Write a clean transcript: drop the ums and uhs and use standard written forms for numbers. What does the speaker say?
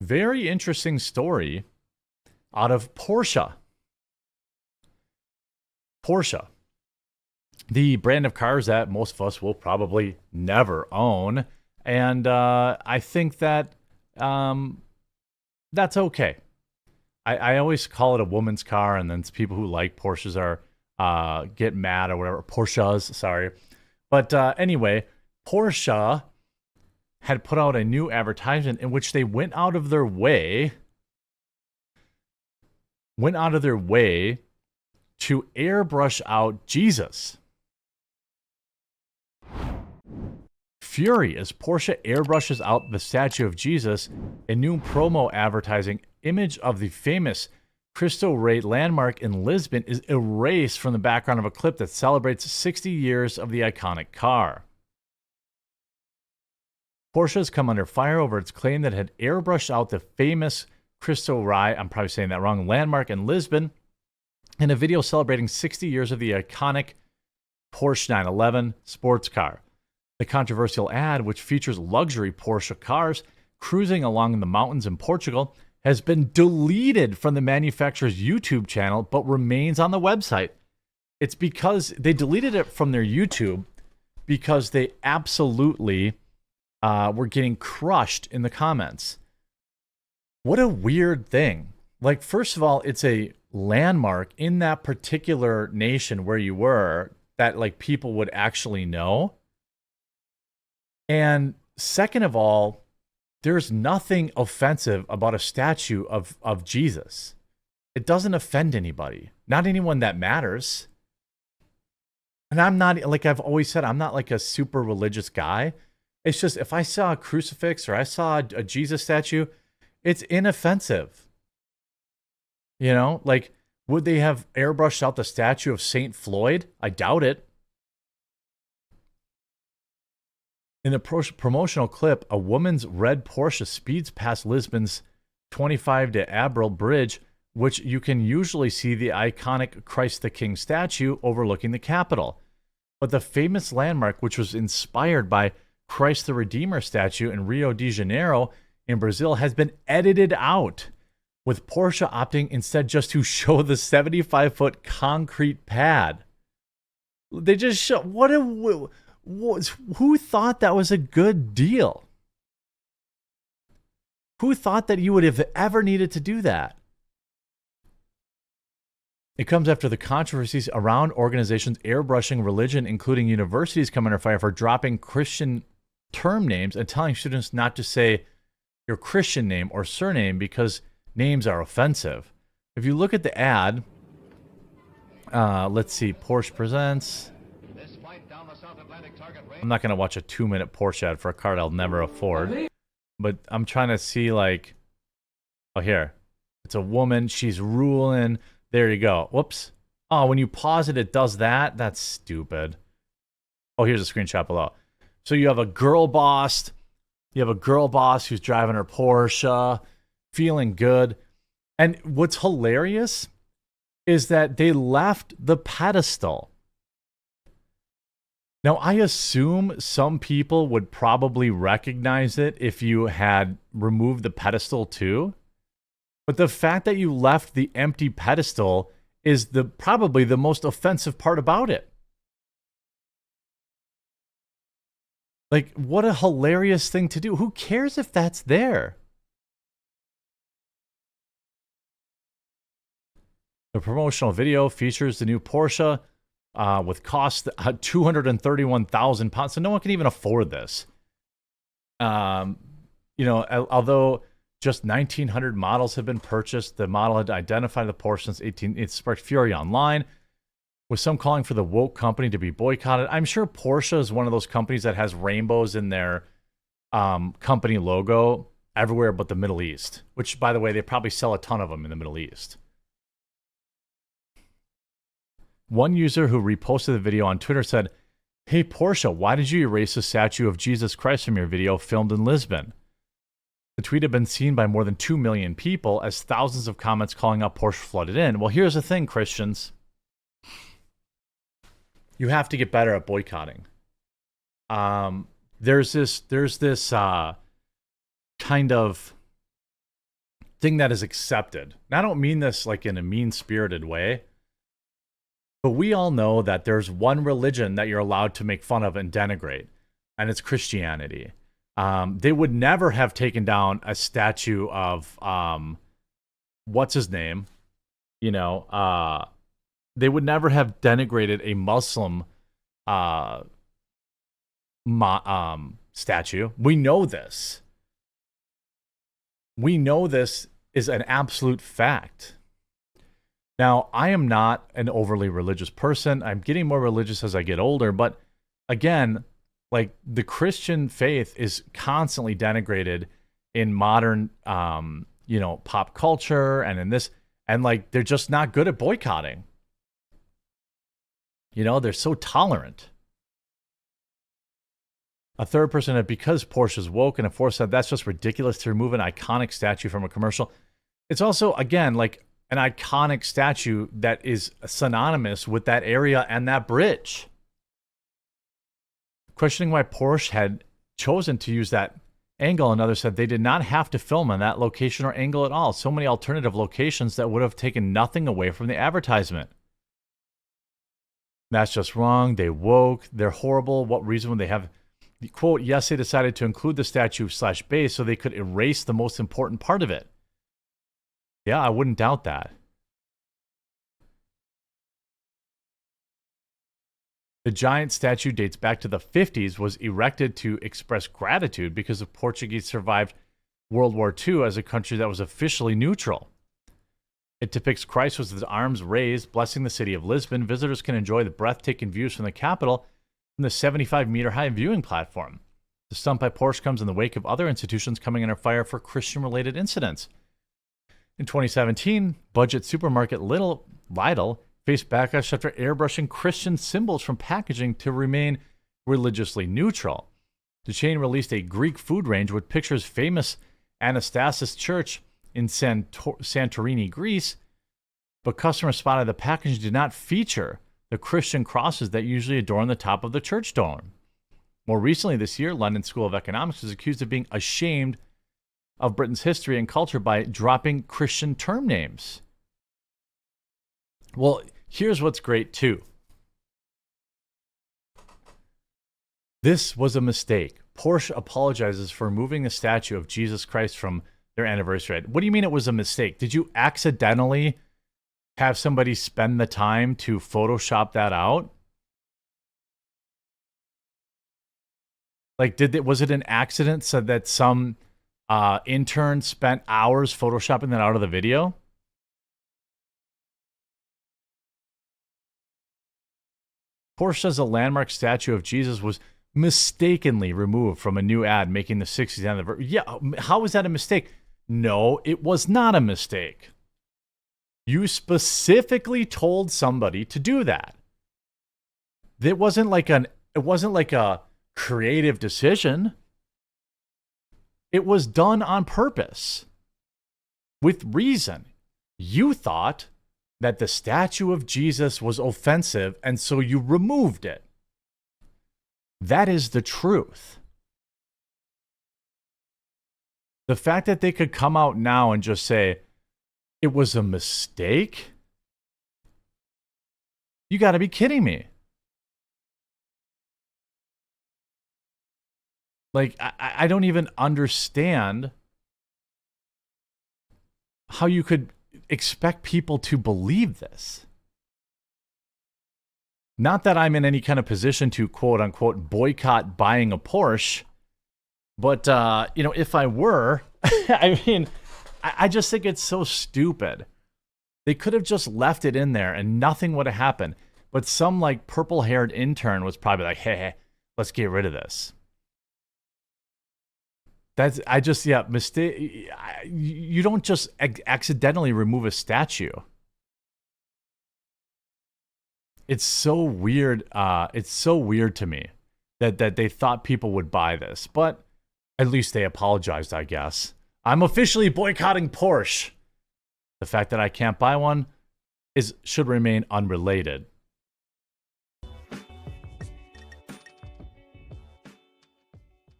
Very interesting story out of Porsche. Porsche, the brand of cars that most of us will probably never own. And I think that that's okay. I always call it a woman's car, and then people who like Porsches are get mad or whatever. Porsches, sorry. But anyway, Porsche had put out a new advertisement in which they went out of their way to airbrush out Jesus. Fury as Porsche airbrushes out the statue of Jesus, a new promo advertising image of the famous Cristo Rey landmark in Lisbon is erased from the background of a clip that celebrates 60 years of the iconic car. Porsche has come under fire over its claim that it had airbrushed out the famous Cristo Rey, I'm probably saying that wrong, landmark in Lisbon in a video celebrating 60 years of the iconic Porsche 911 sports car. The controversial ad, which features luxury Porsche cars cruising along the mountains in Portugal, has been deleted from the manufacturer's YouTube channel but remains on the website. It's because they deleted it from their YouTube because they absolutely were getting crushed in the comments. What a weird thing. Like, first of all, it's a landmark in that particular nation where you were that like people would actually know. And second of all, there's nothing offensive about a statue of Jesus. It doesn't offend anybody, not anyone that matters. And I'm not, like I've always said, I'm not like a super religious guy. It's just if I saw a crucifix or I saw a Jesus statue, it's inoffensive. You know, like, would they have airbrushed out the statue of St. Floyd? I doubt it. In the promotional clip, a woman's red Porsche speeds past Lisbon's 25 de Abril bridge, which you can usually see the iconic Christ the King statue overlooking the capital. But the famous landmark, which was inspired by Christ the Redeemer statue in Rio de Janeiro in Brazil, has been edited out, with Porsche opting instead just to show the 75-foot concrete pad. They just show, who thought that was a good deal? Who thought that you would have ever needed to do that? It comes after the controversies around organizations airbrushing religion, including universities come under fire for dropping Christian term names and telling students not to say your Christian name or surname because names are offensive. If you look at the ad, let's see, Porsche presents. I'm not going to watch a 2-minute Porsche ad for a car I'll never afford. But I'm trying to see, like, oh, here. It's a woman. She's ruling. There you go. Whoops. Oh, when you pause it, it does that? That's stupid. Oh, here's a screenshot below. So you have a girl boss. You have a girl boss who's driving her Porsche, feeling good. And what's hilarious is that they left the pedestal. Now, I assume some people would probably recognize it if you had removed the pedestal too. But the fact that you left the empty pedestal is probably the most offensive part about it. Like, what a hilarious thing to do. Who cares if that's there? The promotional video features the new Porsche with cost £231,000. So no one can even afford this. You know, although just 1,900 models have been purchased, the model had identified the Porsche since 18. It sparked fury online, with some calling for the woke company to be boycotted. I'm sure Porsche is one of those companies that has rainbows in their company logo everywhere but the Middle East, which, by the way, they probably sell a ton of them in the Middle East. One user who reposted the video on Twitter said, "Hey Porsche, why did you erase the statue of Jesus Christ from your video filmed in Lisbon?" The tweet had been seen by more than 2 million people as thousands of comments calling out Porsche flooded in. Well, here's the thing, Christians. You have to get better at boycotting. There's this kind of thing that is accepted. And I don't mean this like in a mean-spirited way, but we all know that there's one religion that you're allowed to make fun of and denigrate, and it's Christianity. They would never have taken down a statue of what's his name? They would never have denigrated a Muslim statue. We know this. We know this is an absolute fact. Now, I am not an overly religious person. I'm getting more religious as I get older, but again, like the Christian faith is constantly denigrated in modern, pop culture and in this, and like they're just not good at boycotting. They're so tolerant. A third person said, because Porsche is woke, and a fourth said, that's just ridiculous to remove an iconic statue from a commercial. It's also, again, like an iconic statue that is synonymous with that area and that bridge. Questioning why Porsche had chosen to use that angle, another said they did not have to film on that location or angle at all. So many alternative locations that would have taken nothing away from the advertisement. That's just wrong. They woke. They're horrible. What reason would they have? The quote, yes, they decided to include the statue/base so they could erase the most important part of it. Yeah, I wouldn't doubt that. The giant statue dates back to the 50s, was erected to express gratitude because the Portuguese survived World War II as a country that was officially neutral. It depicts Christ with his arms raised, blessing the city of Lisbon. Visitors can enjoy the breathtaking views from the capital from the 75-meter-high viewing platform. The stunt by Porsche comes in the wake of other institutions coming under fire for Christian-related incidents. In 2017, budget supermarket Lidl faced backlash after airbrushing Christian symbols from packaging to remain religiously neutral. The chain released a Greek food range with pictures famous Anastasis Church in Santorini, Greece, but customers spotted the packaging did not feature the Christian crosses that usually adorn the top of the church dome. More recently this year, London School of Economics was accused of being ashamed of Britain's history and culture by dropping Christian term names. Well, here's what's great too. This was a mistake. Porsche apologizes for removing the statue of Jesus Christ from their anniversary. What do you mean it was a mistake? Did you accidentally have somebody spend the time to Photoshop that out? Like, was it an accident so that some intern spent hours Photoshopping that out of the video? Porsche says a landmark statue of Jesus was mistakenly removed from a new ad making the 60th anniversary. Yeah, how was that a mistake? No, it was not a mistake. You specifically told somebody to do that. It wasn't like a creative decision. It was done on purpose. With reason. You thought that the statue of Jesus was offensive, and so you removed it. That is the truth. The fact that they could come out now and just say, it was a mistake? You got to be kidding me. Like, I don't even understand how you could expect people to believe this. Not that I'm in any kind of position to quote unquote boycott buying a Porsche, but if I were, I mean, I just think it's so stupid. They could have just left it in there and nothing would have happened. But some like purple-haired intern was probably like, hey, let's get rid of this. Mistake. You don't just accidentally remove a statue. It's so weird. It's so weird to me that they thought people would buy this, but at least they apologized, I guess. I'm officially boycotting Porsche. The fact that I can't buy one should remain unrelated.